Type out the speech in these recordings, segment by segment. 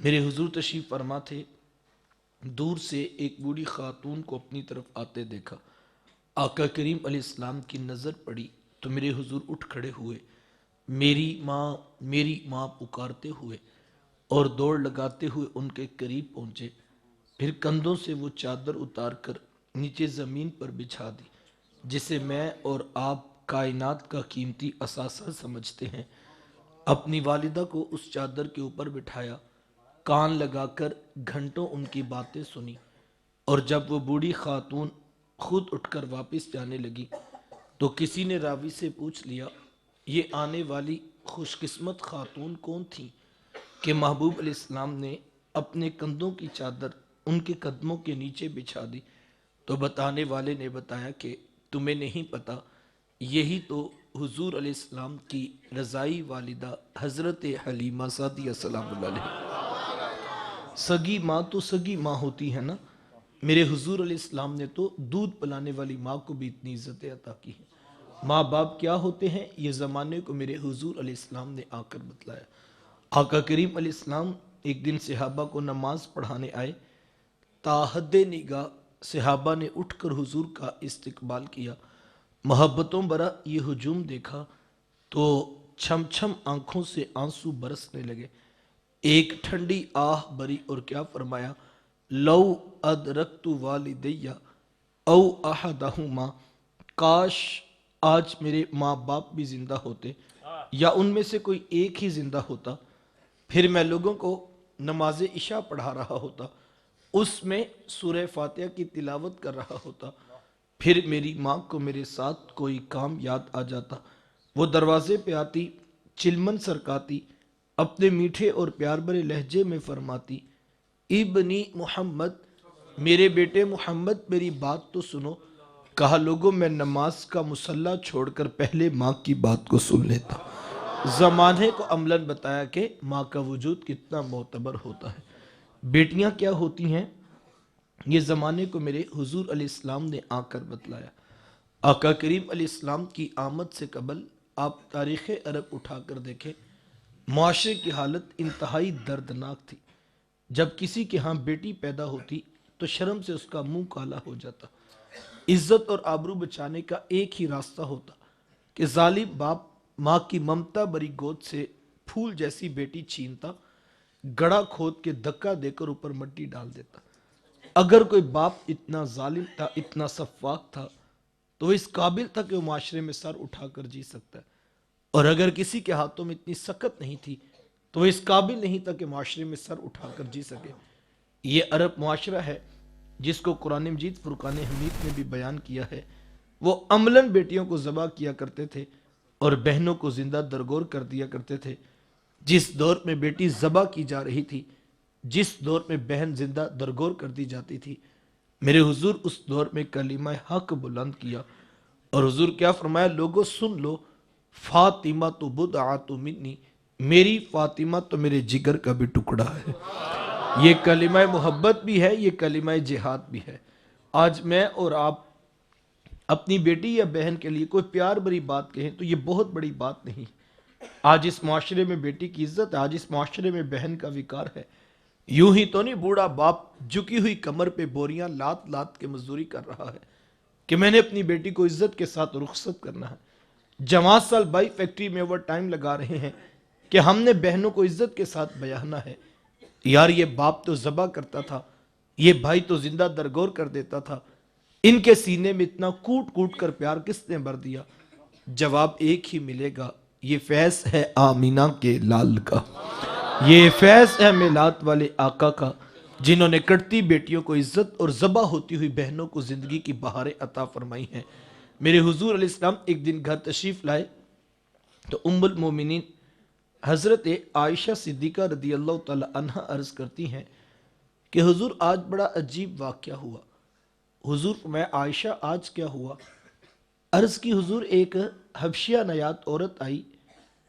मेरे हुजूर तशरीफ फरमा थे। दूर से एक बूढ़ी खातून को अपनी तरफ आते देखा। आका करीम अलैहिस्सलाम की नज़र पड़ी तो मेरे हुजूर उठ खड़े हुए, मेरी माँ पुकारते हुए और दौड़ लगाते हुए उनके करीब पहुँचे। फिर कंधों से वो चादर उतार कर नीचे ज़मीन पर बिछा दी, जिसे मैं और आप कायनात का कीमती असासा समझते हैं। अपनी वालिदा को उस चादर के ऊपर बिठाया, कान लगाकर घंटों उनकी बातें सुनी, और जब वो बूढ़ी खातून खुद उठकर वापस जाने लगी तो किसी ने रावी से पूछ लिया, ये आने वाली खुशकिस्मत खातून कौन थी कि महबूब अलैहिस्सलाम ने अपने कंधों की चादर उनके कदमों के नीचे बिछा दी। तो बताने वाले ने बताया कि तुम्हें नहीं पता, यही तो हुजूर अलैहिस्सलाम की रज़ाई वालिदा हज़रत हलीमा सादिया सलामुल्लाह अलैहा। सगी माँ तो सगी माँ होती है ना। मेरे हुजूर अलैहिस्सलाम ने तो दूध पिलाने वाली माँ को भी इतनी इज्जत अता की है। माँ बाप क्या होते हैं ये ज़माने को मेरे हुजूर अलैहिस्सलाम ने आकर बतलाया। आका करीम अलैहिस्सलाम एक दिन सहाबा को नमाज पढ़ाने आए। ताहद्दे निगाह सहाबा ने उठकर हुजूर का इस्तकबाल किया। मोहब्बतों भरा ये हुजूम देखा तो छम छम आंखों से आंसू बरसने लगे। एक ठंडी आह भरी और क्या फरमाया, लौ अदरक्तु वालिदैया औ अहदहुमा, काश आज मेरे माँ बाप भी जिंदा होते या उनमें से कोई एक ही जिंदा होता, फिर मैं लोगों को नमाज इशा पढ़ा रहा होता, उसमें सूरह फातिहा की तिलावत कर रहा होता, फिर मेरी माँ को मेरे साथ कोई काम याद आ जाता, वो दरवाजे पे आती, चिलमन सरकाती, अपने मीठे और प्यार भरे लहजे में फरमाती, इब्नी मोहम्मद, मेरे बेटे मोहम्मद मेरी बात तो सुनो। कहा लोगों मैं नमाज का मुसल्ला छोड़कर पहले माँ की बात को सुन लेता। ज़माने को अमलन बताया कि माँ का वजूद कितना मोतबर होता है। बेटियां क्या होती हैं ये ज़माने को मेरे हुजूर अलैहिस्सलाम ने आकर बतलाया। आका करीम अलैहिस्सलाम की आमद से कबल आप तारीख़ अरब उठाकर देखें, मुआशरे की हालत इंतहाई दर्दनाक थी। जब किसी के यहाँ बेटी पैदा होती तो शर्म से उसका मुंह काला हो जाता। इज्जत और आबरू बचाने का एक ही रास्ता होता कि जालिम बाप माँ की ममता भरी गोद से फूल जैसी बेटी छीनता, गड़ा खोद के धक्का देकर ऊपर मिट्टी डाल देता। अगर कोई बाप इतना जालिम था, इतना सफाक था, तो वो इस काबिल था कि वो माशरे में सर उठाकर जी सकता है, और अगर किसी के हाथों में इतनी सकत नहीं थी तो वो इस काबिल नहीं था कि माशरे में सर उठाकर जी सके। ये अरब मुआशरा है जिसको कुरान मजीद फुरकान हमीद ने भी बयान किया है। वो अमलन बेटियों को ज़बा किया करते थे और बहनों को जिंदा दरगोर कर दिया करते थे। जिस दौर में बेटी ज़बा की जा रही थी, जिस दौर में बहन जिंदा दरगोर कर दी जाती थी, मेरे हुजूर उस दौर में कलीमा हक बुलंद किया और हुजूर क्या फरमाया, लोगों सुन लो, फातिमा तो बुदअतु मिन्नी, मेरी फातिमा तो मेरे जिगर का भी टुकड़ा है। ये कलिमा मोहब्बत भी है, ये कलिमा जिहाद भी है। आज मैं और आप अपनी बेटी या बहन के लिए कोई प्यार भरी बात कहें तो ये बहुत बड़ी बात नहीं। आज इस माशरे में बेटी की इज्जत है, आज इस माशरे में बहन का विकार है। यूं ही तो नहीं बूढ़ा बाप झुकी हुई कमर पे बोरियां लात लात के मजदूरी कर रहा है कि मैंने अपनी बेटी को इज्जत के साथ रुखसत करना है। जवान साल भाई फैक्ट्री में ओवर टाइम लगा रहे हैं कि हमने बहनों को इज्जत के साथ बयाना है। यार ये बाप तो ज़बा करता था, ये भाई तो जिंदा दरगोर कर देता था, इनके सीने में इतना कूट कूट कर प्यार किसने भर दिया? जवाब एक ही मिलेगा, ये फैज़ है आमीना के लाल का, ये फैज़ है मिलाद वाले आका का, जिन्होंने कटती बेटियों को इज्जत और ज़बा होती हुई बहनों को जिंदगी की बहारें अता फरमाई हैं। मेरे हुजूर अलैहिस्सलाम एक दिन घर तशरीफ लाए तो उम्मुल मोमिनीन हज़रत आयशा सिद्दीक़ा रदी अल्लाह तआला अन्हा अर्ज़ करती हैं कि हुजूर आज बड़ा अजीब वाक़या हुआ। हुजूर मैं आयशा आज क्या हुआ? अर्ज़ की हुजूर एक हबशिया नयात औरत आई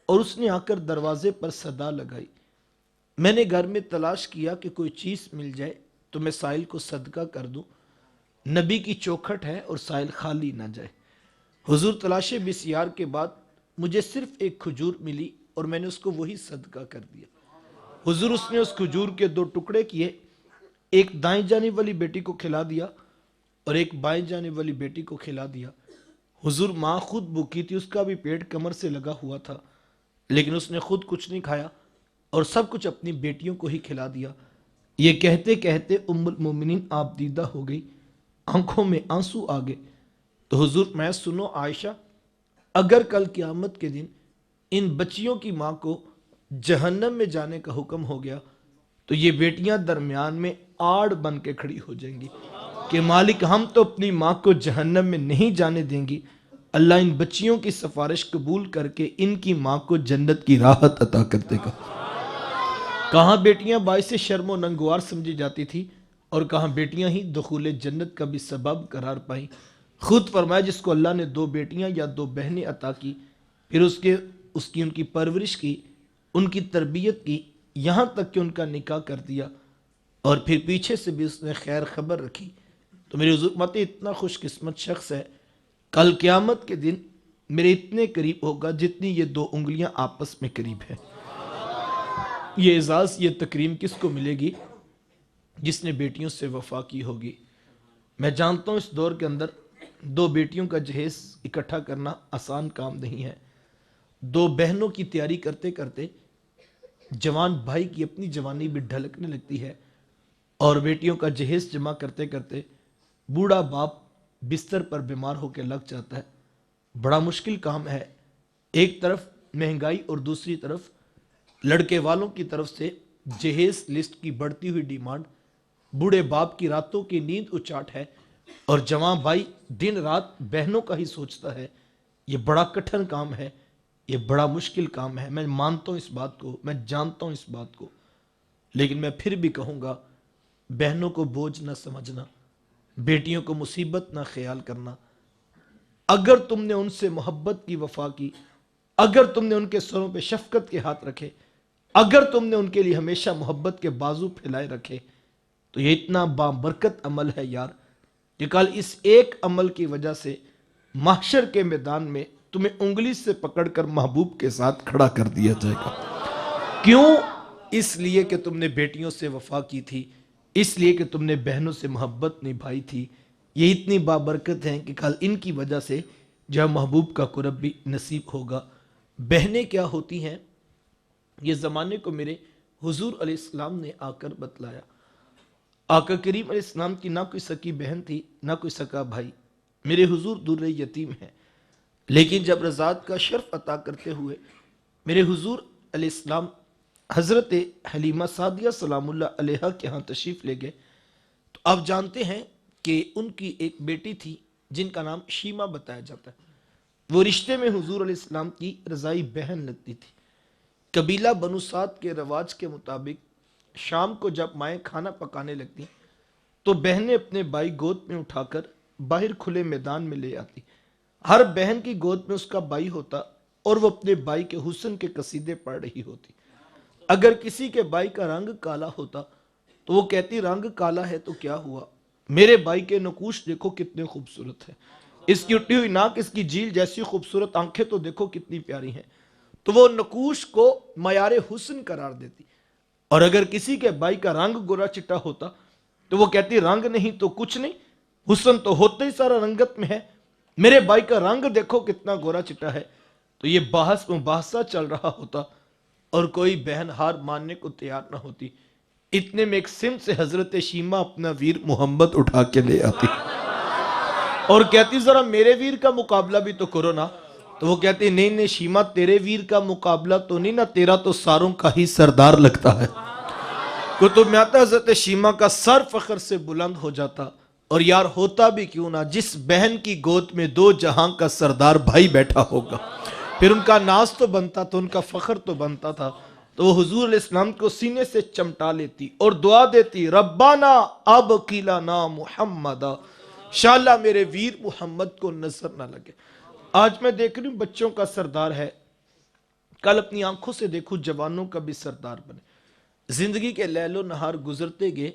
और उसने आकर दरवाजे पर सदा लगाई। मैंने घर में तलाश किया कि कोई चीज़ मिल जाए तो मैं साइल को सदका कर दूं। नबी की चौखट है और साइल खाली ना जाए। हुजूर तलाशे बिस्यार के बाद मुझे सिर्फ एक खजूर मिली और मैंने उसको वही सदका कर दिया। हुजूर उसने उस खजूर के दो टुकड़े किए, एक दाएं जाने वाली बेटी को खिला दिया और एक बाएं जाने वाली बेटी को खिला दिया। हुजूर माँ खुद भूखी थी, उसका भी पेट कमर से लगा हुआ था, लेकिन उसने खुद कुछ नहीं खाया और सब कुछ अपनी बेटियों को ही खिला दिया। ये कहते कहते उम्मुल मोमिनीन आप दीदा हो गई, आंखों में आंसू आ गए। तो हुजूर मैं सुनो आयशा, अगर कल क़यामत के दिन इन बच्चियों की माँ को जहन्नम में जाने का हुक्म हो गया तो ये बेटियां दरमियान में आड़ बन के खड़ी हो जाएंगी कि मालिक हम तो अपनी माँ को जहन्नम में नहीं जाने देंगी, अल्लाह इन बच्चियों की सिफारिश कबूल करके इनकी माँ को जन्नत की राहत अता कर देगा। कहाँ बेटियां बाइस शर्म व नंगवार समझी जाती थी और कहाँ बेटियां ही दुखूले जन्नत का भी सबब करार पाई। खुद फरमाया जिसको अल्लाह ने दो बेटियां या दो बहनें अता की, फिर उसकी उनकी परवरिश की, उनकी तरबियत की, यहाँ तक कि उनका निकाह कर दिया और फिर पीछे से भी उसने खैर खबर रखी, तो मेरे हुजूर मत इतना खुशकिस्मत शख्स है, कल क़यामत के दिन मेरे इतने करीब होगा जितनी ये दो उंगलियां आपस में करीब है। ये एजाज़ ये तकरीम किसको मिलेगी? जिसने बेटियों से वफा की होगी। मैं जानता हूँ इस दौर के अंदर दो बेटियों का जहेज इकट्ठा करना आसान काम नहीं है। दो बहनों की तैयारी करते करते जवान भाई की अपनी जवानी भी ढलकने लगती है और बेटियों का जहेज जमा करते करते बूढ़ा बाप बिस्तर पर बीमार होकर लग जाता है। बड़ा मुश्किल काम है, एक तरफ महंगाई और दूसरी तरफ लड़के वालों की तरफ से जहेज लिस्ट की बढ़ती हुई डिमांड, बूढ़े बाप की रातों की नींद उचाट है और जवां भाई दिन रात बहनों का ही सोचता है। ये बड़ा कठिन काम है, ये बड़ा मुश्किल काम है। मैं मानता हूं इस बात को, मैं जानता हूं इस बात को, लेकिन मैं फिर भी कहूंगा बहनों को बोझ ना समझना, बेटियों को मुसीबत ना ख्याल करना। अगर तुमने उनसे मोहब्बत की वफा की, अगर तुमने उनके सरों पे शफकत के हाथ रखे, अगर तुमने उनके लिए हमेशा मोहब्बत के बाजू फैलाए रखे, तो ये इतना बाबरकत अमल है यार कि कल इस एक अमल की वजह से महशर के मैदान में तुम्हें उंगली से पकड़कर महबूब के साथ खड़ा कर दिया जाएगा। क्यों? इसलिए कि तुमने बेटियों से वफा की थी, इसलिए कि तुमने बहनों से मोहब्बत निभाई थी। ये इतनी बाबरकत हैं कि कल इनकी वजह से जब महबूब का कुरब भी नसीब होगा। बहनें क्या होती हैं ये ज़माने को मेरे हुजूर अलैहिस्सलाम ने आकर बतलाया। आका करीम अलैहिस्सलाम की ना कोई सकी बहन थी, ना कोई सका भाई। मेरे हुजूर दुर्रे यतीम हैं, लेकिन जब रज़ात का शर्फ अता करते हुए मेरे हुजूर अलैहिस्सलाम हज़रत हलीमा सादिया सलामुल्लाह अलैहा के यहाँ तशरीफ़ ले गए, तो आप जानते हैं कि उनकी एक बेटी थी जिनका नाम शीमा बताया जाता है। वो रिश्ते में हुजूर अलैहिस्सलाम की रज़ाई बहन लगती थी। कबीला बनु साद के रवाज के मुताबिक शाम को जब माएँ खाना पकाने लगती तो बहनें अपने भाई गोद में उठाकर बाहर खुले मैदान में ले आती। हर बहन की गोद में उसका भाई होता और वो अपने भाई के हुस्न के कसीदे पढ़ रही होती। अगर किसी के भाई का रंग काला होता तो वो कहती रंग काला है तो क्या हुआ, मेरे भाई के नकूश देखो कितने खूबसूरत है, इसकी उठी हुई नाक, इसकी झील जैसी खूबसूरत आंखें तो देखो कितनी प्यारी हैं। तो वो नकूश को मयारे हुस्न करार देती। और अगर किसी के भाई का रंग गोरा चिट्टा होता तो वो कहती रंग नहीं तो कुछ नहीं, हुस्न तो होते ही सारा रंगत में है, मेरे भाई का रंग देखो कितना गोरा चिट्टा है। तो ये बहस मुबाहसा चल रहा होता और कोई बहन हार मानने को तैयार ना होती। इतने में एक सिम से हजरत शीमा अपना वीर मोहम्मद उठा के ले आती और कहती जरा मेरे वीर का मुकाबला भी तो करो ना। तो वो कहती नहीं नहीं शीमा, तेरे वीर का मुकाबला तो नहीं ना, तेरा तो सारों का ही सरदार लगता है। कुतुब में आता हजरत शीमा का सर फख्र से बुलंद हो जाता। और यार होता भी क्यों ना, जिस बहन की गोद में दो जहां का सरदार भाई बैठा होगा, फिर उनका नाज तो बनता था, उनका फख्र तो बनता था। तो वो हुजूर अलैहिस्सलाम को सीने से चमटा लेती और दुआ देती, रब्बाना अब किला ना मुहम्मदा, शाला मेरे वीर मोहम्मद को नजर ना लगे। आज मैं देख रही हूं बच्चों का सरदार है, कल अपनी आंखों से देखूं जवानों का भी सरदार बने। जिंदगी के लैलो नहार गुजरते गए,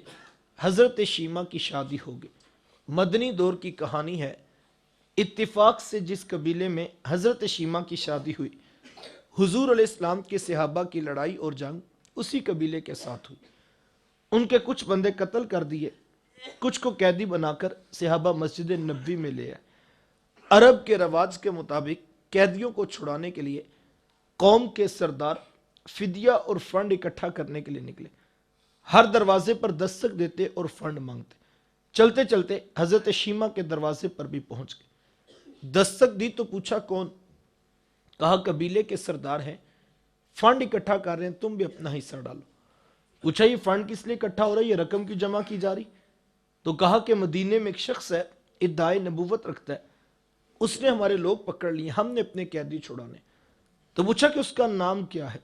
हजरत शीमा की शादी हो गई। मदनी दौर की कहानी है। इत्तिफाक से जिस कबीले में हजरत शीमा की शादी हुई, हुजूर अलैहिस्सलाम के सहाबा की लड़ाई और जंग उसी कबीले के साथ हुई। उनके कुछ बंदे कत्ल कर दिए, कुछ को कैदी बनाकर सहाबा मस्जिद नबी में ले आए। अरब के रवाज के मुताबिक कैदियों को छुड़ाने के लिए कौम के सरदार फिदिया और फंड इकट्ठा करने के लिए निकले। हर दरवाजे पर दस्तक देते और फंड मांगते। चलते चलते हजरत शीमा के दरवाजे पर भी पहुंच गए। दस्तक दी तो पूछा कौन? कहा कबीले के सरदार हैं, फंड इकट्ठा कर रहे हैं, तुम भी अपना हिस्सा डालो। पूछा ये फंड किस लिए इकट्ठा हो रहा है, ये रकम क्यों जमा की जा रही? तो कहा कि मदीने में एक शख्स है, इद्दाए नबूवत रखता है, उसने हमारे लोग पकड़ लिए, हमने अपने कैदी छुड़ाने। तो पूछा कि उसका नाम क्या है?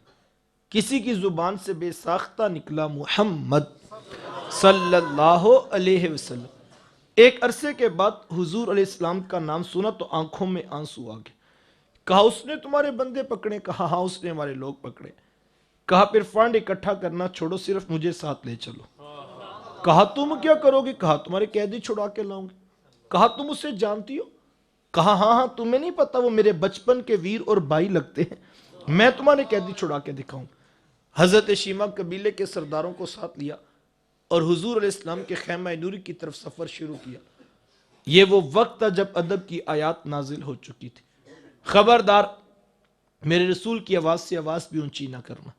किसी की जुबान से बेसाख्ता निकला मुहम्मद सल्लल्लाहु अलैहि वसल्लम। एक अरसे के बाद हुजूर अलैहिस्सलाम का नाम सुना तो आंखों में आंसू आ गए। कहा उसने तुम्हारे बंदे पकड़े? कहा हाँ उसने हमारे लोग पकड़े। कहा फिर फंड इकट्ठा करना छोड़ो, सिर्फ मुझे साथ ले चलो। कहा तुम क्या करोगे? कहा तुम्हारे कैदी छुड़ा के लाऊंगे। कहा तुम उसे जानती हो? कहा हाँ हाँ, तुम्हें नहीं पता वो मेरे बचपन के वीर और भाई लगते हैं, मैं तुम्हारे कैदी छुड़ा के दिखाऊं। हजरत शीमा कबीले के सरदारों को साथ लिया और हुजूर अलैहिस्सलाम के खैमा नूरी की तरफ सफर शुरू किया। ये वो वक्त था जब अदब की आयात नाजिल हो चुकी थी। खबरदार मेरे रसूल की आवाज से आवाज भी ऊंची ना करना,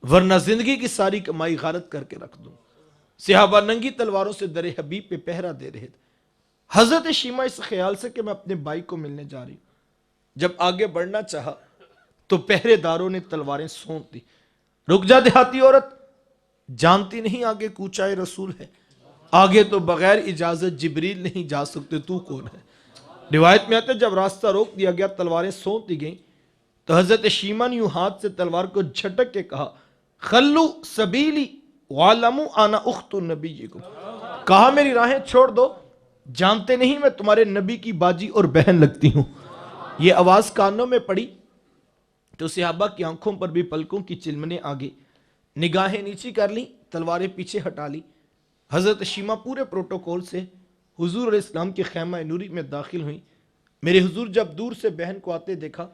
वरना जिंदगी की सारी कमाई गारत करके रख दूं। सहाबा नंगी तलवारों से दरे हबीब पे पहरा दे रहे थे। हजरत शीमा इस ख्याल से कि मैं अपने भाई को मिलने जा रही हूं, जब आगे बढ़ना चाहा तो पहरेदारों ने तलवारें सौंप दी। रुक जा देहाती औरत, जानती नहीं आगे कूचाए रसूल है, आगे तो बगैर इजाजत जिब्रील नहीं जा सकते, तू कौन है? रिवायत में आता है जब रास्ता रोक दिया गया, तलवारें सौंप दी गई, तो हजरत शीमा ने यूं हाथ से तलवार को झटक के कहा खल्लू सबीली वालमू आना उख्तु नबीयिकुम। कहा मेरी राहें छोड़ दो, जानते नहीं मैं तुम्हारे नबी की बाजी और बहन लगती हूं। यह आवाज कानों में पड़ी तो सहाबा की आंखों पर भी पलकों की चिलमने आ गई। निगाहें नीची कर ली, तलवारें पीछे हटा ली। हजरत शीमा पूरे प्रोटोकॉल से हुजूर अलैहिस्सलाम के खैमा नूरी में दाखिल हुई। मेरे हुजूर जब दूर से बहन को आते देखा,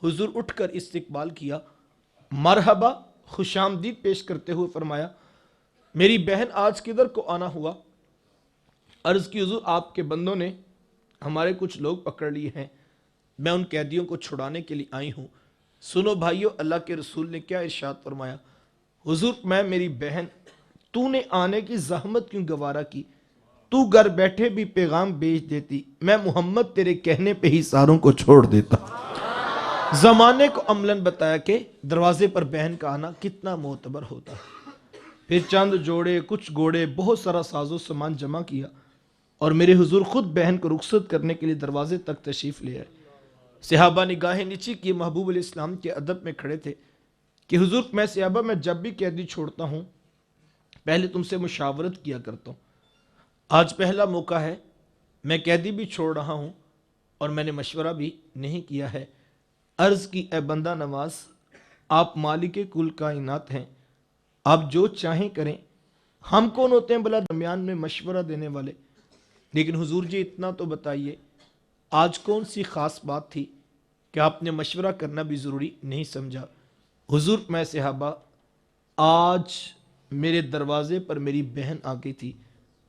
हुजूर उठकर इस्तकबाल किया, मरहबा खुशामदीद पेश करते हुए फरमाया मेरी बहन आज किधर को आना हुआ? अर्ज की हुजूर आपके बंदों ने हमारे कुछ लोग पकड़ लिए हैं, मैं उन कैदियों को छुड़ाने के लिए आई हूं। सुनो भाइयों, अल्लाह के रसूल ने क्या इरशाद फरमाया? हुजूर मैं मेरी बहन, तूने आने की जहमत क्यों गवारा की? तू घर बैठे भी पैगाम भेज देती, मैं मोहम्मद तेरे कहने पे ही सारों को छोड़ देता। जमाने को अमलन बताया कि दरवाजे पर बहन का आना कितना मोतबर होता है। फिर चंद जोड़े, कुछ घोड़े, बहुत सारा साजो सामान जमा किया और मेरे हुजूर खुद बहन को रुखसत करने के लिए दरवाजे तक तशरीफ ले आए। सहाबा निगाहें नीची की, महबूब अलैहिस्सलाम के अदब में खड़े थे कि हुजूर मैं सहाबा मैं जब भी कैदी छोड़ता हूं पहले तुमसे मुशावरत किया करता हूं। आज पहला मौका है, मैं कैदी भी छोड़ रहा हूं और मैंने मशवरा भी नहीं किया है। अर्ज की ए बंदा नवाज, आप मालिक कुल कायनात हैं, आप जो चाहें करें। हम कौन होते हैं भला दरमियान में मशवरा देने वाले? लेकिन हुजूर जी इतना तो बताइए, आज कौन सी खास बात थी कि आपने मशवरा करना भी ज़रूरी नहीं समझा? हुजूर मैं सहाबा, आज मेरे दरवाजे पर मेरी बहन आ गई थी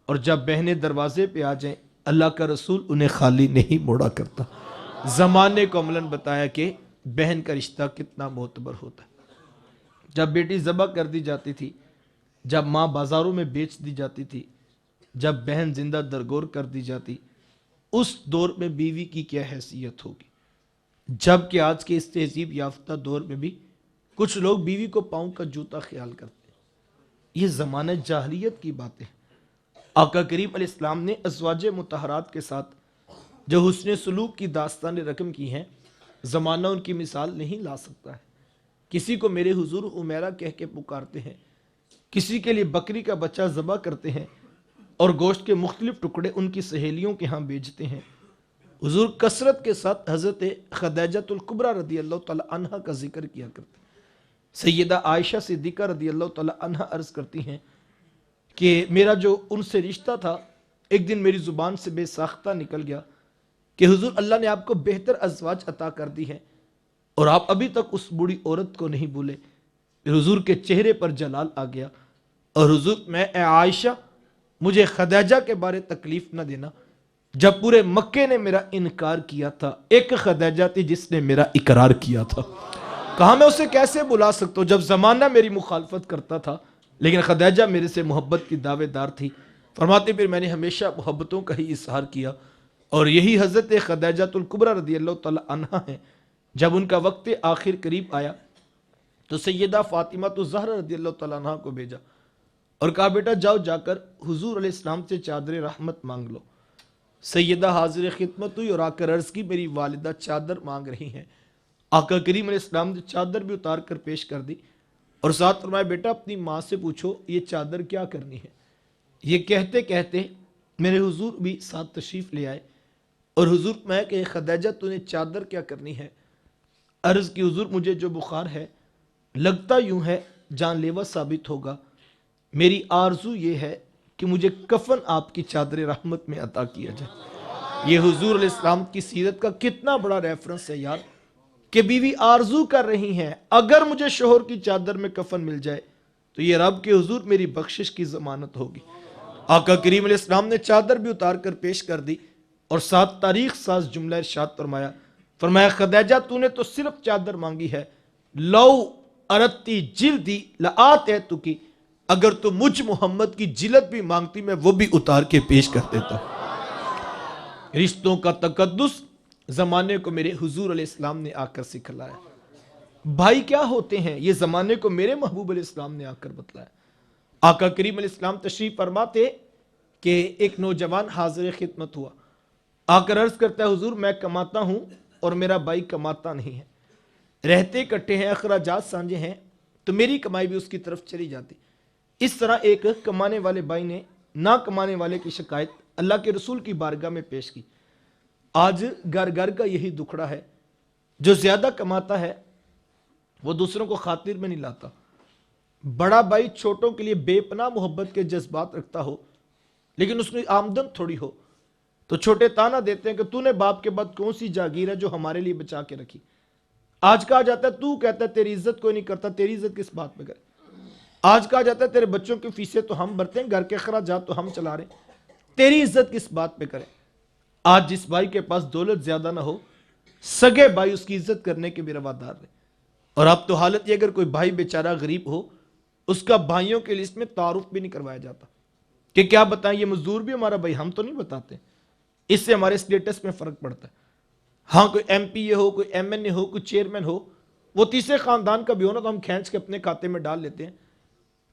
और जब बहनें दरवाजे पे आ जाएं, अल्लाह का रसूल उन्हें खाली नहीं मोड़ा करता। ज़माने को अमलन बताया कि बहन का रिश्ता कितना मोतबर होता है। जब बेटी ज़बह कर दी जाती थी, जब माँ बाज़ारों में बेच दी जाती थी, जब बहन जिंदा दरगोर कर दी जाती, उस दौर में बीवी की क्या हैसियत होगी? जबकि आज के इस तहजीब याफ्ता दौर में भी कुछ लोग बीवी को पाँव का जूता ख्याल करते हैं। ये ज़माना जाहलियत की बातें हैं। आका करीम अलैहिस्सलाम ने अज़वाजे मुतहरात के साथ जो हुस्न सलूक की दास्तान रकम की हैं, ज़माना उनकी मिसाल नहीं ला सकता है। किसी को मेरे हुजूर उमेरा कह के पुकारते हैं, किसी के लिए बकरी का बच्चा ज़बह करते हैं और गोश्त के मुख्तलिफ टुकड़े उनकी सहेलियों के यहाँ बेचते हैं। हुजूर कसरत के साथ हज़रत खदीजतुल कुबरा रदी अल्लाह तआला अन्हा का जिक्र किया करते हैं। सैयदा आयशा सिद्दीक़ा रदी अल्लाह तआला अन्हा अर्ज़ करती हैं कि मेरा जो उनसे रिश्ता था, एक दिन मेरी ज़ुबान से बेसाख्ता निकल गया कि हुजूर अल्लाह ने आपको बेहतर अज़वाज अता कर दी है और आप अभी तक उस बूढ़ी औरत को नहीं भूले। फिर हुजूर के चेहरे पर जलाल आ गया और हुजूर मैं ए आयशा मुझे खदीजा के बारे तकलीफ ना देना। जब पूरे मक्के ने मेरा इनकार किया था, एक खदीजा थी जिसने मेरा इकरार किया था। कहा मैं उसे कैसे बुला सकता हूँ जब जमाना मेरी मुखालफत करता था, लेकिन खदीजा मेरे से मोहब्बत की दावेदार थी। फरमाते फिर मैंने हमेशा मोहब्बतों का ही इजहार किया और यही हजरत खदीजातुल कुबरा रदियल्लाहु तआला अन्हा है। जब उनका वक्त आखिर करीब आया तो सैयदा फातिमा तो ज़हरा रदियल्लाहु तआला अन्हा को भेजा और कहा बेटा जाओ जाकर हुजूर अलैहिस्सलाम से चादर रहमत मांग लो। सैयदा हाजिर खिदमत हुई और आकर अर्ज की मेरी वालिदा चादर मांग रही हैं। आका करीम अलैहिस्सलाम ने चादर भी उतार कर पेश कर दी और साथ फरमाया बेटा अपनी माँ से पूछो ये चादर क्या करनी है। ये कहते कहते मेरे हुजूर भी साथ तशरीफ ले आए और हुजूर मैं कि खदीजा तूने चादर क्या करनी है। अर्ज की हुजूर मुझे जो बुखार है लगता यूं है जानलेवा साबित होगा। मेरी आरजू ये है कि मुझे कफन आपकी चादर रहमत में अता किया जाए। ये हुजूर अलैहिस्सलाम की सीरत का कितना बड़ा रेफरेंस है यार, कि बीवी आरजू कर रही हैं अगर मुझे शोहर की चादर में कफन मिल जाए तो ये रब के हुजूर मेरी बख्शिश की जमानत होगी। आका करीम अलैहिस्सलाम ने चादर भी उतार कर पेश कर दी और साथ तारीख साज जुमला इरशाद फरमाया, फरमाया खदीजा तूने तो सिर्फ चादर मांगी है, लौ अरती जिल्दी लात है तू की, अगर तू मुझ मोहम्मद की जिलत भी मांगती मैं वो भी उतार के पेश कर देता। रिश्तों का तकद्दुस जमाने को मेरे हुजूर अलैहिस्सलाम ने आकर सिखलाया। भाई क्या होते हैं ये जमाने को मेरे महबूब अलैहिस्सलाम ने आकर बतलाया। आका करीम अलैहिस्सलाम तशरीफ फरमाते कि एक नौजवान हाजिर खिदमत हुआ, आकर अर्ज करता है हुजूर मैं कमाता हूं और मेरा भाई कमाता नहीं है, रहते इकट्ठे हैं, अखराजात साझे हैं, तो मेरी कमाई भी उसकी तरफ चली जाती। इस तरह एक कमाने वाले भाई ने ना कमाने वाले की शिकायत अल्लाह के रसूल की बारगाह में पेश की। आज घर घर का यही दुखड़ा है, जो ज्यादा कमाता है वो दूसरों को खातिर में नहीं लाता। बड़ा भाई छोटों के लिए बेपनाह मोहब्बत के जज्बात रखता हो, लेकिन उसकी आमदन थोड़ी हो तो छोटे ताना देते हैं कि तूने बाप के बाद कौन सी जागीर है जो हमारे लिए बचा के रखी। आज कहा जाता है तू कहता है तेरी इज्जत कोई नहीं करता, तेरी इज्जत किस बात पे करे। आज कहा जाता है तेरे बच्चों की फीसें तो हम भरते हैं, घर के खर्चात तो हम चला रहे, तेरी इज्जत किस बात पे करे। आज जिस भाई के पास दौलत ज्यादा ना हो, सगे भाई उसकी इज्जत करने के भी रवादार रहे। और अब तो हालत ये अगर कोई भाई बेचारा गरीब हो उसका भाइयों के लिस्ट में तारुफ भी नहीं करवाया जाता कि क्या बताएं ये मजदूर भी हमारा भाई, हम तो नहीं बताते। इससे हमारे स्टेटस में फर्क पड़ता है। हाँ कोई एमपीए हो, कोई एमएनए हो, कोई चेयरमैन हो, वो तीसरे खानदान का भी हो ना तो हम खींच के अपने खाते में डाल लेते हैं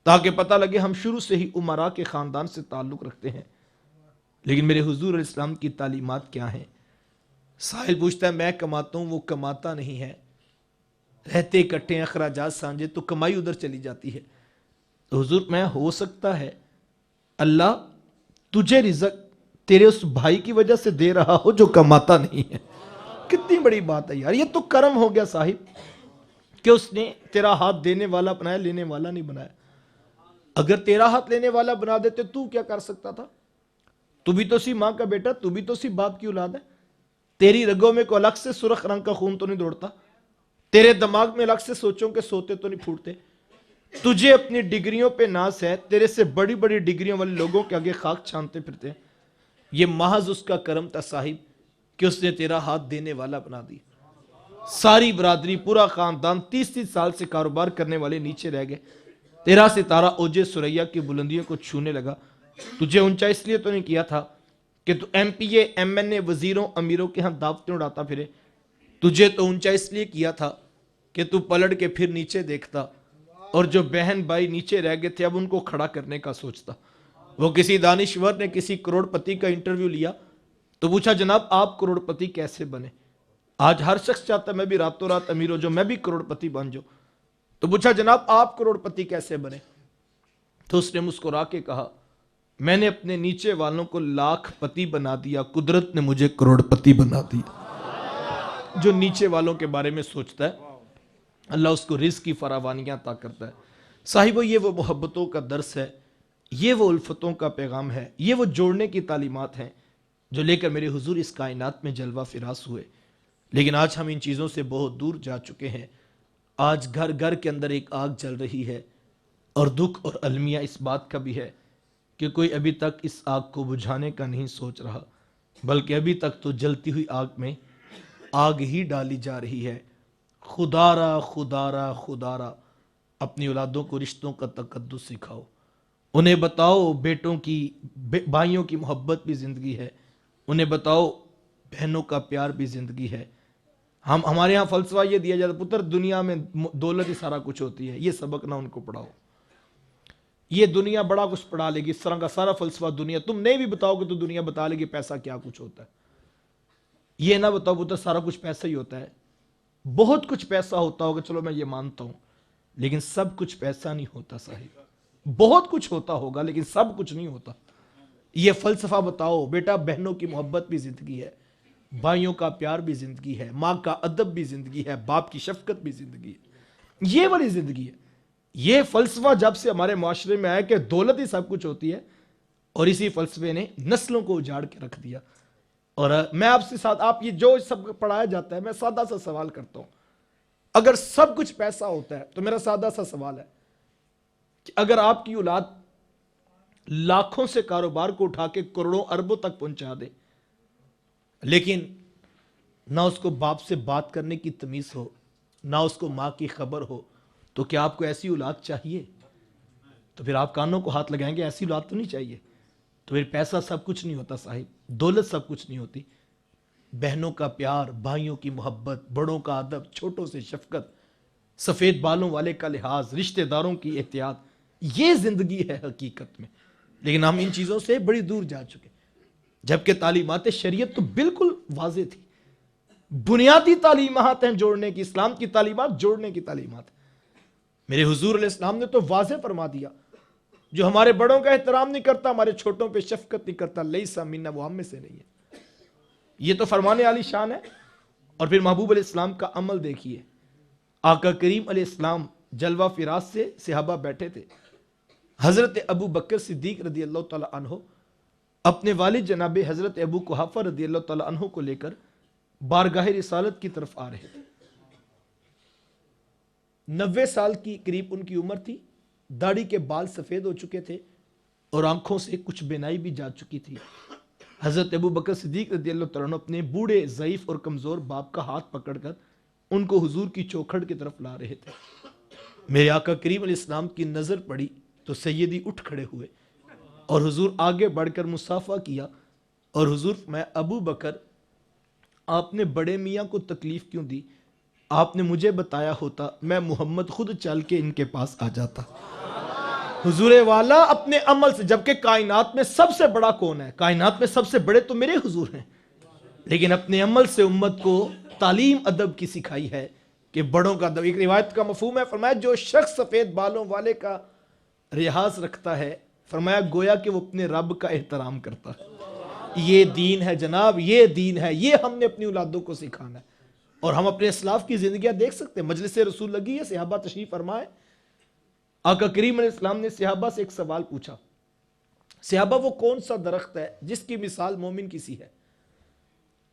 ताकि पता लगे हम शुरू से ही उमरा के खानदान से ताल्लुक रखते हैं। लेकिन मेरे हुजूर इस्लाम की तालीमात क्या है। साहिल पूछता है मैं कमाता हूं वो कमाता नहीं है, रहते इकट्ठे अखराजात साझे तो कमाई उधर चली जाती है। तो हुजूर मैं हो सकता है अल्लाह तुझे रिज़्क तेरे उस भाई की वजह से दे रहा हो जो कमाता नहीं है। कितनी बड़ी बात है यार, ये तो कर्म हो गया साहिब कि उसने तेरा हाथ देने वाला बनाया, लेने वाला नहीं बनाया। अगर तेरा हाथ लेने वाला बना देते तू क्या कर सकता था। तू भी तो सी मां का बेटा, तू भी तो सी बाप की औलाद है। तेरी रगों में कोई अलग से सुर्ख रंग का खून तो नहीं दौड़ता, तेरे दिमाग में अलग से सोचों के सोते तो नहीं फूटते। तुझे अपनी डिग्रियों पे नाज है, तेरे से बड़ी बड़ी डिग्रियों वाले लोगों के आगे खाक छानते फिरते हैं। ये महज उसका करम था साहिब कि उसने तेरा हाथ देने वाला बना दिया। सारी बरादरी पूरा खानदान 30-30 साल से कारोबार करने वाले नीचे रह गए। तेरा सितारा ओजे सुरैया की बुलंदियों को छूने लगा। तुझे ऊंचा इसलिए तो नहीं किया था कि तू एमपीए एमएनए वजीरों अमीरों के यहाँ दावतें उड़ाता फिरे। तुझे तो ऊंचा इसलिए किया था कि तू पलट के फिर नीचे देखता और जो बहन भाई नीचे रह गए थे अब उनको खड़ा करने का सोचता। वो किसी दानिश्वर ने किसी करोड़पति का इंटरव्यू लिया तो पूछा जनाब आप करोड़पति कैसे बने। आज हर शख्स चाहता मैं भी रातों रात अमीर हो जाऊं, मैं भी करोड़पति बन जाऊं। तो पूछा जनाब आप करोड़पति कैसे बने। तो उसने मुस्कुरा के कहा मैंने अपने नीचे वालों को लाखपति बना दिया, कुदरत ने मुझे करोड़पति बना दिया। जो नीचे वालों के बारे में सोचता है अल्लाह उसको रिज़्क की फरावानियां अता करता है। साहिबो ये वो मोहब्बतों का दर्स है, ये वो उल्फतों का पैगाम है, ये वो जोड़ने की तालीमात हैं जो लेकर मेरे हुजूर इस कायनात में जलवा फिरास हुए। लेकिन आज हम इन चीज़ों से बहुत दूर जा चुके हैं आज घर घर के अंदर एक आग जल रही है, और दुख और अलमिया इस बात का भी है कि कोई अभी तक इस आग को बुझाने का नहीं सोच रहा, बल्कि अभी तक तो जलती हुई आग में आग ही डाली जा रही है। खुदारा खुदारा खुदारा, अपनी औलादों को रिश्तों का तकद्दुस सिखाओ, उन्हें बताओ बेटों की भाइयों की मोहब्बत भी जिंदगी है, उन्हें बताओ बहनों का प्यार भी जिंदगी है। हमारे यहाँ फलसफा ये दिया जाता, पुत्र दुनिया में दौलत ही सारा कुछ होती है, ये सबक ना उनको पढ़ाओ। ये दुनिया बड़ा कुछ पढ़ा लेगी, इस तरह का सारा फलसफा दुनिया, तुम नहीं भी बताओगे तो दुनिया बता लेगी पैसा क्या कुछ होता है। ये ना बताओ पुत्र सारा कुछ पैसा ही होता है, बहुत कुछ पैसा होता होगा, चलो मैं ये मानता हूं, लेकिन सब कुछ पैसा नहीं होता साहिब। बहुत कुछ होता होगा लेकिन सब कुछ नहीं होता। ये फलसफा बताओ बेटा, बहनों की मोहब्बत भी जिंदगी है, भाइयों का प्यार भी जिंदगी है, माँ का अदब भी जिंदगी है, बाप की शफकत भी जिंदगी है, ये वाली जिंदगी है। ये फलसफा जब से हमारे माशरे में आया कि दौलत ही सब कुछ होती है, और इसी फलसफे ने नस्लों को उजाड़ के रख दिया। और मैं आपसे साथ, आप ये जो सब पढ़ाया जाता है, मैं सादा सा सवाल करता हूं, अगर सब कुछ पैसा होता है तो मेरा सादा सा सवाल है कि अगर आपकी औलाद लाखों से कारोबार को उठा के करोड़ों अरबों तक पहुंचा दे, लेकिन ना उसको बाप से बात करने की तमीज हो, ना उसको मां की खबर हो, तो क्या आपको ऐसी औलाद चाहिए? तो फिर आप कानों को हाथ लगाएंगे, ऐसी औलाद तो नहीं चाहिए। तो फिर पैसा सब कुछ नहीं होता साहिब, दौलत सब कुछ नहीं होती। बहनों का प्यार, भाइयों की मोहब्बत, बड़ों का अदब, छोटों से शफकत, सफेद बालों वाले का लिहाज, रिश्तेदारों की एहतियात, ये जिंदगी है हकीकत में। लेकिन हम इन चीजों से बड़ी दूर जा चुके, जबकि तालीमात शरीयत तो बिल्कुल वाज़ेह थी। बुनियादी तालीमात हैं जोड़ने की, इस्लाम की तालीमात जोड़ने की तालीमात। मेरे हुजूर अलैहि सलाम ने तो वाज़ेह फरमा दिया, जो हमारे बड़ों का एहतराम नहीं करता, हमारे छोटों पे शफकत नहीं करता, लैसा मिन्ना, वो हम में से नहीं है। ये तो फरमाने वाली शान है। और फिर महबूब अलैहि सलाम का अमल देखिए, आका करीम अलैहि सलाम जलवा फिरास से सहाबा बैठे थे, हजरत अबू बकर सिद्दीक रदी अल्लाह तआला अन्हु अपने वालिद जनाबे हजरत अबू कुहाफा रदी अल्लाह तआला अन्हु को लेकर बारगाह रिसालत की तरफ आ रहे थे। 90 साल की करीब उनकी उम्र थी, दाढ़ी के बाल सफेद हो चुके थे और आंखों से कुछ बेनाई भी जा चुकी थी। हजरत अबू बकर सिद्दीक रदी अल्लाह तआला अन्हु अपने बूढ़े ज़ईफ और कमजोर बाप का हाथ पकड़कर उनको हुजूर की चौखट की तरफ ला रहे थे। मेरे आका करीम अलैहिस्सलाम की नजर पड़ी तो सैयदी उठ खड़े हुए और हुजूर आगे बढ़कर मुसाफा किया, और हुजूर, मैं अबू बकर, आपने बड़े मियाँ को तकलीफ क्यों दी? आपने मुझे बताया होता, मैं मोहम्मद खुद चल के इनके पास आ जाता। हुजूर वाला अपने अमल से, जबकि कायनात में सबसे बड़ा कौन है? कायनात में सबसे बड़े तो मेरे हुजूर हैं, लेकिन अपने अमल से उम्मत को तालीम अदब की सिखाई है कि बड़ों का अदब। एक रिवायत का मफहूम है, फरमाया जो शख्स सफेद बालों वाले का रियाज रखता है, फरमाया गोया कि वो अपने रब का एहतराम करता है। ये दीन है जनाब, ये दीन है, ये हमने अपनी औलादों को सिखाना है। और हम अपने इस्लाफ की जिंदगियां देख सकते हैं, मजलिस रसूल लगी है, सहाबा तशरीफ फरमाए, आका करीम अलैहिस्सलाम ने सहाबा से एक सवाल पूछा, सहाबा वो कौन सा दरख्त है जिसकी मिसाल मोमिन की सी है?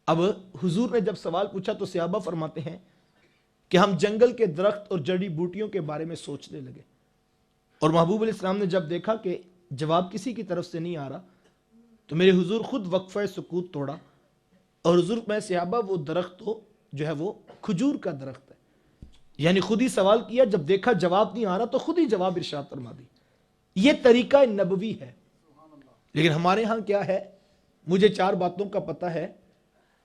अब हुजूर ने जब सवाल पूछा तो सहाबा फरमाते हैं कि हम जंगल के दरख्त और जड़ी बूटियों के बारे में सोचने लगे, और महबूब अलैहिस्सलाम ने जब देखा कि जवाब किसी की तरफ से नहीं आ रहा, तो मेरे हुजूर खुद वक्फा सुकूत तोड़ा, और हुजूर, मैं सहाबा वो दरख्त हो जो है वो खजूर का दरख्त है, यानी खुद ही सवाल किया, जब देखा जवाब नहीं आ रहा तो खुद ही जवाब इरशाद फरमा दी। ये तरीका नबवी है। लेकिन हमारे यहाँ क्या है, मुझे 4 बातों का पता है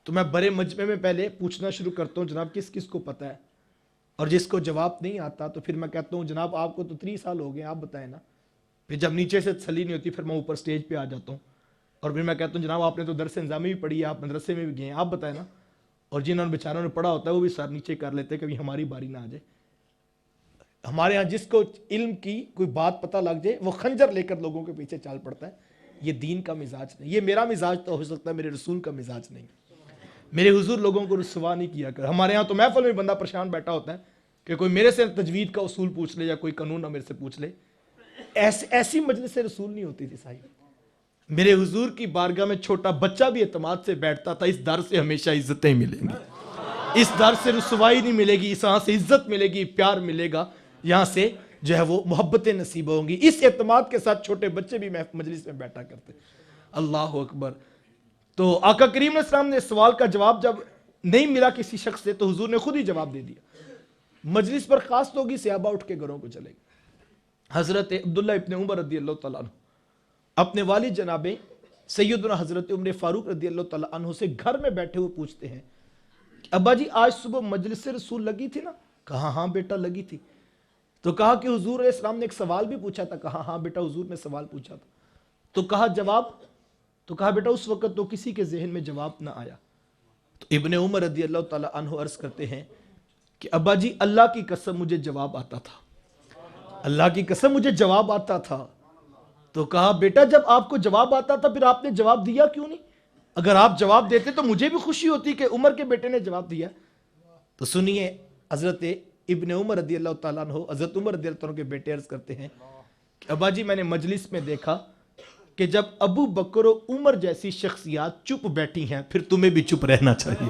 तो मैं बड़े मजमे में पहले पूछना शुरू करता हूँ, जनाब किस किस को पता है? और जिसको जवाब नहीं आता तो फिर मैं कहता हूँ, जनाब आपको तो 3 साल हो गए, आप बताएं ना। फिर जब नीचे से तसल्ली नहीं होती, फिर मैं ऊपर स्टेज पे आ जाता हूँ, और फिर मैं कहता हूँ, जनाब आपने तो दरस इंजामी भी पढ़ी है, आप मदरसे में भी गए हैं, आप बताएं ना। और जिन्होंने बेचारों ने पढ़ा होता है वो भी सर नीचे कर लेते हैं, कभी हमारी बारी ना आ जाए। हमारे यहाँ जिसको इल्म की कोई बात पता लग जाए, वो खंजर लेकर लोगों के पीछे चाल पड़ता है। ये दीन का मिजाज नहीं, ये मेरा मिजाज तो हो सकता है, मेरे रसूल का मिजाज नहीं। मेरे हुजूर लोगों को रुसवा नहीं किया कर। हमारे यहाँ तो महफिल में बंदा परेशान बैठा होता है कि कोई मेरे से तजवीद का उसूल पूछ ले या कोई कानून ना मेरे से पूछ ले। ऐसी मजलिस से रसूल नहीं होती थी साहिब। मेरे हुजूर की बारगाह में छोटा बच्चा भी एतमाद से बैठता था, इस दर से हमेशा इज्जतें मिलेंगी, इस दर से रुसवाई नहीं मिलेगी, इस यहाँ से इज्जत मिलेगी, प्यार मिलेगा, यहाँ से जो है वो मोहब्बतें नसीब होंगी। इस एतमाद के साथ छोटे बच्चे भी मजलिस में बैठा करते। अल्लाह अकबर। तो आका करीम अलैहिस्सलाम ने सवाल का जवाब जब नहीं मिला किसी शख्स से, तो हुजूर ने खुद ही जवाब दे दिया। मजलिस पर खास होगी, सहाबा उठ के घरों को चले गए। हजरत अब्दुल्ला इब्न उमर रदी अल्लाह तआला अन्हु अपने वालिद जनाबे सैयदना हजरत उमर फारूक रदी अल्लाह तआला अन्हु से घर में बैठे हुए पूछते हैं, अब्बा जी आज सुबह मजलिस रसूल लगी थी ना? कहा हाँ बेटा लगी थी। तो कहा कि हुजूर इस्लाम ने एक सवाल भी पूछा था? कहा हाँ बेटा हुजूर ने सवाल पूछा था। तो कहा जवाब? तो कहा बेटा उस वक्त तो किसी के जहन में जवाब ना आया। तो इब्ने उमर रदी अल्लाह तआला अन्हु अर्ज करते हैं कि अब्बा जी अल्लाह की कसम मुझे जवाब आता था, अल्लाह की कसम मुझे जवाब आता था। तो कहा बेटा जब आपको जवाब आता था फिर आपने जवाब दिया क्यों नहीं? अगर आप जवाब देते तो मुझे भी खुशी होती कि उमर के बेटे ने जवाब दिया। तो सुनिए हजरत इब्ने उमर रदी अल्लाह तआला अन्हु हजरत उमर रदी अल्लाह अन्हु के बेटे अर्ज करते हैं कि अब्बा जी मैंने मजलिस में देखा कि जब अबू बकर और उमर जैसी शख्सियात चुप बैठी हैं फिर तुम्हें भी चुप रहना चाहिए।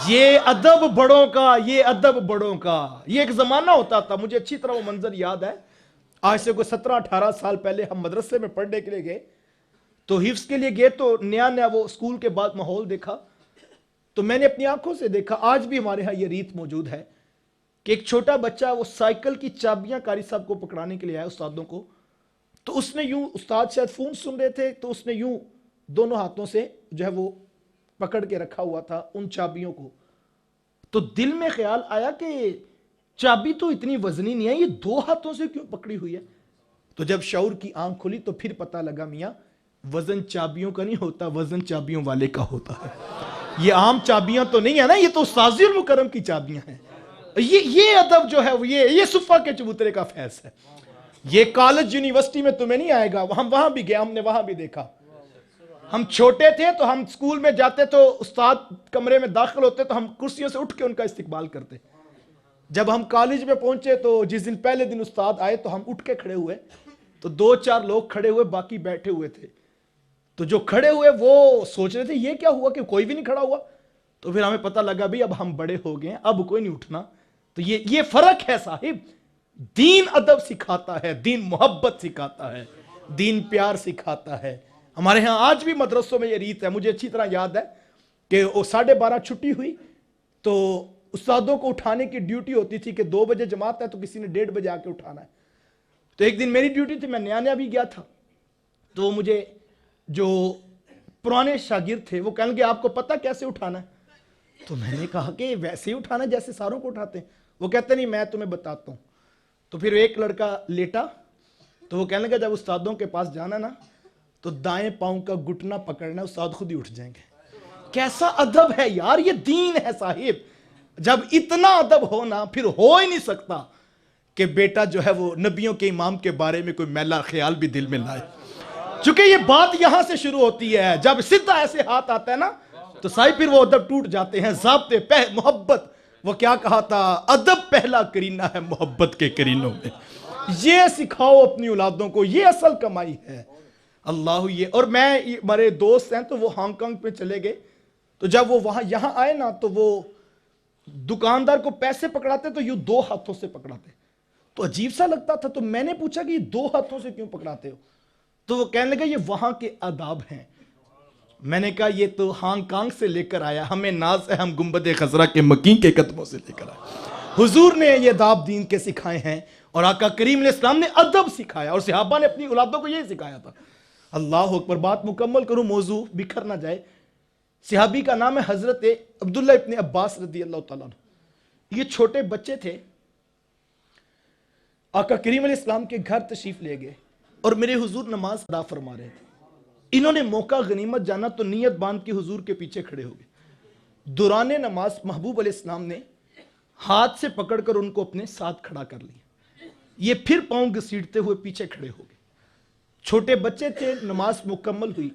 ये अदब बड़ों का, ये अदब बड़ों का। ये एक जमाना होता था, मुझे अच्छी तरह वो मंजर याद है। आज से कोई 17-18 साल पहले हम मदरसे में पढ़ने के लिए गए, तो हिफ्स के लिए गए, तो नया नया वो स्कूल के बाद माहौल देखा। तो मैंने अपनी आंखों से देखा, आज भी हमारे यहाँ ये रीत मौजूद है कि एक छोटा बच्चा वो साइकिल की चाबियां कारी साहब को पकड़ाने के लिए आया, उस्तादों को। तो उसने यूं, उस्ताद शायद फोन सुन रहे थे, तो उसने यूं दोनों हाथों से जो है वो पकड़ के रखा हुआ था उन चाबियों को। तो दिल में ख्याल आया कि चाबी तो इतनी वजनी नहीं है, ये दो हाथों से क्यों पकड़ी हुई है? तो जब शऊर की आंख खुली तो फिर पता लगा मियां वजन चाबियों का नहीं होता, वजन चाबियों वाले का होता है। ये आम चाबियां तो नहीं है ना, ये तो उस्ताज़ुल मुकर्रम की चाबियां हैं। ये अदब जो है ये सुफ़ा के चबूतरे का फैज है। ये कॉलेज यूनिवर्सिटी में तुम्हें नहीं आएगा। हम वहां भी गए, हमने वहां भी देखा। हम छोटे थे तो हम स्कूल में जाते, तो उस्ताद कमरे में दाखिल होते तो हम कुर्सियों से उठ के उनका इस्तकबाल करते। जब हम कॉलेज में पहुंचे तो जिस दिन पहले दिन उस्ताद आए तो हम उठ के खड़े हुए, तो 2-4 लोग खड़े हुए, बाकी बैठे हुए थे। तो जो खड़े हुए वो सोच रहे थे ये क्या हुआ कि कोई भी नहीं खड़ा हुआ। तो फिर हमें पता लगा भी अब हम बड़े हो गए, अब कोई नहीं उठना। तो ये फर्क है साहिब। दीन अदब सिखाता है, दीन मोहब्बत सिखाता है, दीन प्यार सिखाता है। हमारे यहाँ आज भी मदरसों में ये रीत है। मुझे अच्छी तरह याद है कि वो 12:30 छुट्टी हुई तो उस्तादों को उठाने की ड्यूटी होती थी कि 2 बजे जमात है तो किसी ने 1:30 बजे आके उठाना है। तो एक दिन मेरी ड्यूटी थी, मैं नया नया भी गया था। तो मुझे जो पुराने शागिर्द थे वो कहने लगे आपको पता कैसे उठाना है? तो मैंने कहा कि वैसे ही उठाना जैसे सारों को उठाते हैं। वो कहते नहीं मैं तुम्हें बताता हूँ। तो फिर एक लड़का लेटा, तो वो कहने लगा जब उस्तादों के पास जाना ना तो दाएं पांव का घुटना पकड़ना, उस्ताद खुद ही उठ जाएंगे। कैसा अदब है यार, ये दीन है साहिब। जब इतना अदब हो ना, फिर हो ही नहीं सकता कि बेटा जो है वो नबियों के इमाम के बारे में कोई मैला ख्याल भी दिल में लाए। चूंकि ये बात यहां से शुरू होती है, जब सीधा ऐसे हाथ आता है ना तो साहिब फिर वो अदब टूट जाते हैं। ज़ाब्ते मोहब्बत, वो क्या कहा था, अदब पहला करीना है मोहब्बत के करीनों में। ये सिखाओ अपनी औलादों को, ये असल कमाई है। अल्लाह ये। और मैं, हमारे दोस्त हैं तो वो हांगकांग पे चले गए, तो जब वो वहां यहां आए ना तो वो दुकानदार को पैसे पकड़ाते तो यूं 2 हाथों से पकड़ाते। तो अजीब सा लगता था। तो मैंने पूछा कि 2 हाथों से क्यों पकड़ाते हो? तो वो कहने लगे ये वहां के आदाब हैं। मैंने कहा ये तो हांगकांग से लेकर आया, हमें नाज है हम गुंबद खजरा के मकीन के कदमों से लेकर आए। हुजूर ने ये अदाब दीन के सिखाए हैं और आका करीम अलैहिस्सलाम ने अदब सिखाया और सहाबा ने अपनी औलादों को यही सिखाया था। अल्लाह अकबर। बात मुकम्मल करूं, मौजू बिखर ना जाए। सहाबी का नाम है हजरत अब्दुल्ला इब्न अब्बास रदी अल्लाह तआला अन्हु। ये छोटे बच्चे थे, आका करीम अलैहिस्सलाम के घर तशरीफ ले गए और मेरे हुजूर नमाज अदा फरमा रहे थे। इन्होंने मौका गनीमत जाना तो नीयत बांध के हुजूर के पीछे खड़े हो गए। दौरान नमाज महबूब अलैहिस्सलाम ने हाथ से पकड़कर उनको अपने साथ खड़ा कर लिया। ये फिर पांव घसीटते हुए पीछे खड़े हो गए। छोटे बच्चे थे, नमाज मुकम्मल हुई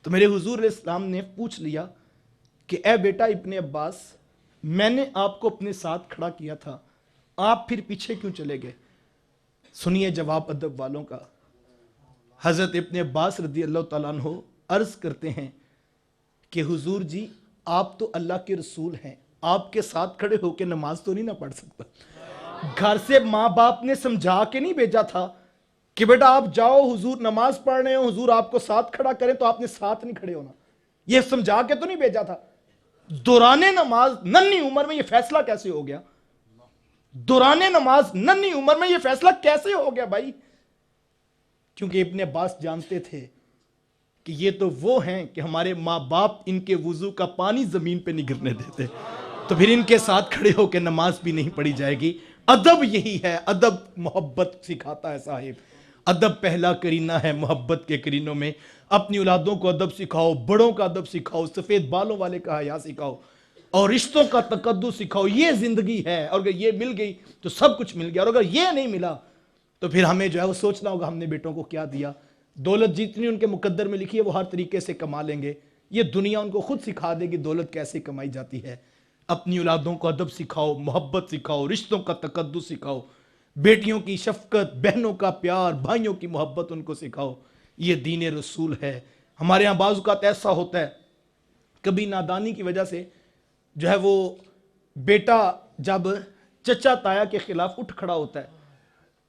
तो मेरे हुजूर अलैहिस्सलाम ने पूछ लिया कि ए बेटा इब्ने अब्बास, मैंने आपको अपने साथ खड़ा किया था, आप फिर पीछे क्यों चले गए? सुनिए जवाब अदब वालों का। हजरत इब्ने अब्बास रदी अल्लाह तआला अन्हु अर्ज करते हैं कि हुजूर जी आप तो अल्लाह के रसूल हैं, आपके साथ खड़े होकर नमाज तो नहीं ना पढ़ सकता। घर से माँ बाप ने समझा के नहीं भेजा था कि बेटा आप जाओ, हुजूर नमाज पढ़ रहे हो, हुजूर आपको साथ खड़ा करें, तो आपने साथ नहीं खड़े होना। ये समझा के तो नहीं भेजा था। दौराने नमाज नन्ही उम्र में ये फैसला कैसे हो गया? दौराने नमाज नन्ही उम्र में ये फैसला कैसे हो गया भाई? क्योंकि इब्ने अब्बास जानते थे कि ये तो वो हैं कि हमारे माँ बाप इनके वुजू का पानी जमीन पे नहीं गिरने देते, तो फिर इनके साथ खड़े होकर नमाज भी नहीं पढ़ी जाएगी। अदब यही है, अदब मोहब्बत सिखाता है साहिब। अदब पहला करीना है मोहब्बत के करीनों में। अपनी औलादों को अदब सिखाओ, बड़ों का अदब सिखाओ, सफेद बालों वाले का हया सिखाओ, और रिश्तों का तकद्दुस सिखाओ। ये जिंदगी है, और अगर ये मिल गई तो सब कुछ मिल गया, और अगर ये नहीं मिला तो फिर हमें जो है वो सोचना होगा हमने बेटों को क्या दिया। दौलत जितनी उनके मुकद्दर में लिखी है वो हर तरीके से कमा लेंगे, ये दुनिया उनको खुद सिखा देगी दौलत कैसे कमाई जाती है। अपनी औलादों को अदब सिखाओ, मोहब्बत सिखाओ, रिश्तों का तकद्दुस सिखाओ, बेटियों की शफकत, बहनों का प्यार, भाइयों की मोहब्बत उनको सिखाओ। ये दीन रसूल है। हमारे यहाँ बाज़ औक़ात ऐसा होता है, कभी नादानी की वजह से जो है वो बेटा जब चचा ताया के खिलाफ उठ खड़ा होता है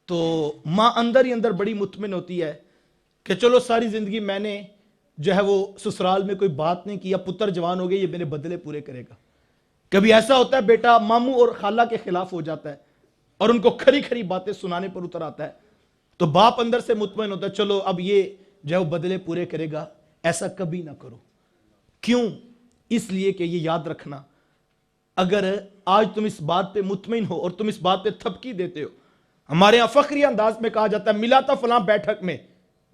तो माँ अंदर ही अंदर बड़ी मुतमिन होती है कि चलो सारी जिंदगी मैंने जो है वो ससुराल में कोई बात नहीं किया, पुत्र जवान हो गए, ये मेरे बदले पूरे करेगा। कभी ऐसा होता है बेटा मामू और खाला के खिलाफ हो जाता है और उनको खरी खरी बातें सुनाने पर उतर आता है, तो बाप अंदर से मुतमिन होता है चलो अब ये जो है वो बदले पूरे करेगा। ऐसा कभी ना करो। क्यों? इसलिए कि ये याद रखना, अगर आज तुम इस बात पे मुतमिन हो और तुम इस बात पे थपकी देते हो, हमारे यहां फखरी अंदाज में कहा जाता है मिला था फलां बैठक में,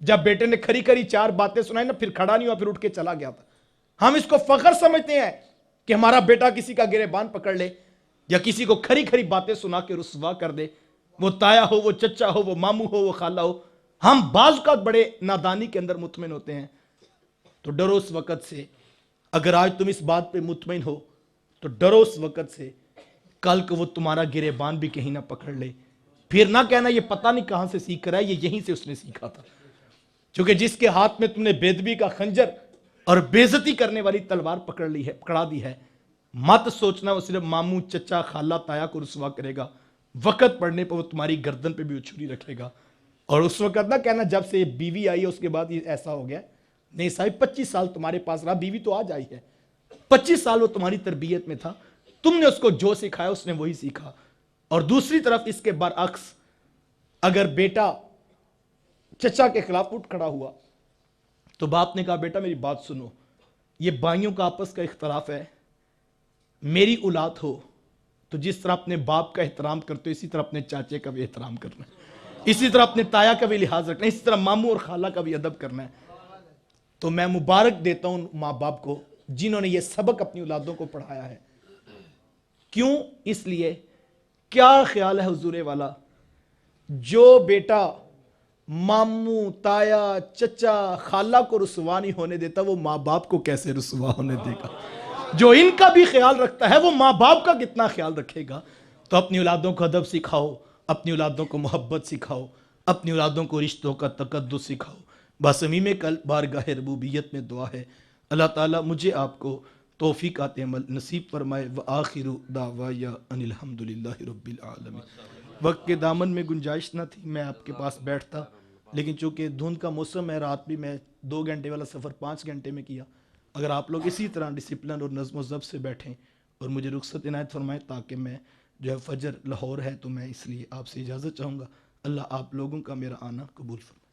जब बेटे ने खरी खरी चार बातें सुनाई ना, फिर खड़ा नहीं हुआ, फिर उठ के चला गया था। हम इसको फखर समझते हैं कि हमारा बेटा किसी का गिरेबान पकड़ ले या किसी को खरी खरी बातें सुना के रुसवा कर दे, वो ताया हो, वो चचा हो, वो मामू हो, वो खाला हो। हम बाज का बड़े नादानी के अंदर मुतमिन होते हैं। तो डरो उस वक़्त से, अगर आज तुम इस बात पे मुतमिन हो तो डरो उस वक़्त से कल को वो तुम्हारा गिरेबान भी कहीं ना पकड़ ले, फिर ना कहना ये पता नहीं कहां से सीख रहा है, ये यहीं से उसने सीखा था। क्योंकि जिसके हाथ में तुमने बेदबी का खंजर और बेइज्जती करने वाली तलवार पकड़ ली है, पकड़ा दी है, मत सोचना वो सिर्फ मामू चचा खाला ताया को रुसवा करेगा, वक्त पड़ने पर वो तुम्हारी गर्दन पे भी उछुरी रखेगा। और उस वक्त ना कहना जब से बीवी आई है उसके बाद ये ऐसा हो गया। नहीं साहिब, 25 साल तुम्हारे पास रहा, बीवी तो आज आई है, 25 साल वो तुम्हारी तरबियत में था, तुमने उसको जो सिखाया उसने वही सीखा। और दूसरी तरफ इसके बरअक्स, अगर बेटा चचा के खिलाफ उठ खड़ा हुआ तो बाप ने कहा बेटा मेरी बात सुनो, ये भाइयों का आपस का इख्तलाफ है, मेरी औलाद हो तो जिस तरह अपने बाप का एहतराम करते हो इसी तरह अपने चाचे का भी एहतराम करना है, इसी तरह अपने ताया का भी लिहाज रखना है, इसी तरह मामू और खाला का भी अदब करना है। तो मैं मुबारक देता हूं माँ बाप को जिन्होंने ये सबक अपनी औलादों को पढ़ाया है। क्यों? इसलिए क्या ख्याल है हुजूरे वाला, जो बेटा मामू ताया चचा खाला को रुसवा नहीं होने देता वो माँ बाप को कैसे रुसवा होने देगा? जो इनका भी ख्याल रखता है वो माँ बाप का कितना ख्याल रखेगा? तो अपनी औलादों को अदब सिखाओ, अपनी औलादों को मोहब्बत सिखाओ, अपनी औलादों को रिश्तों का तकद्दुस सिखाओ। बासमीम कल बारगाह रबूबियत में दुआ है अल्लाह ताला मुझे आपको तौफीक आते अमल नसीब फरमाए। व आखिरु दावाया अनिल हम्दुलिल्लाहि रब्बिल आलमीन। वक्त के दामन में गुंजाइश न थी मैं आपके पास बैठता, लेकिन चूंकि धुंध का मौसम है, रात भी मैं 2 घंटे वाला सफ़र 5 घंटे में किया। अगर आप लोग इसी तरह डिसिप्लिन और नज़्म ज़ब्त से बैठें और मुझे रुख्सत इनायत फरमाएं ताकि मैं जो है फजर लाहौर है तो मैं इसलिए आपसे इजाज़त चाहूँगा। अल्लाह आप लोगों का मेरा आना कबूल फरमाए।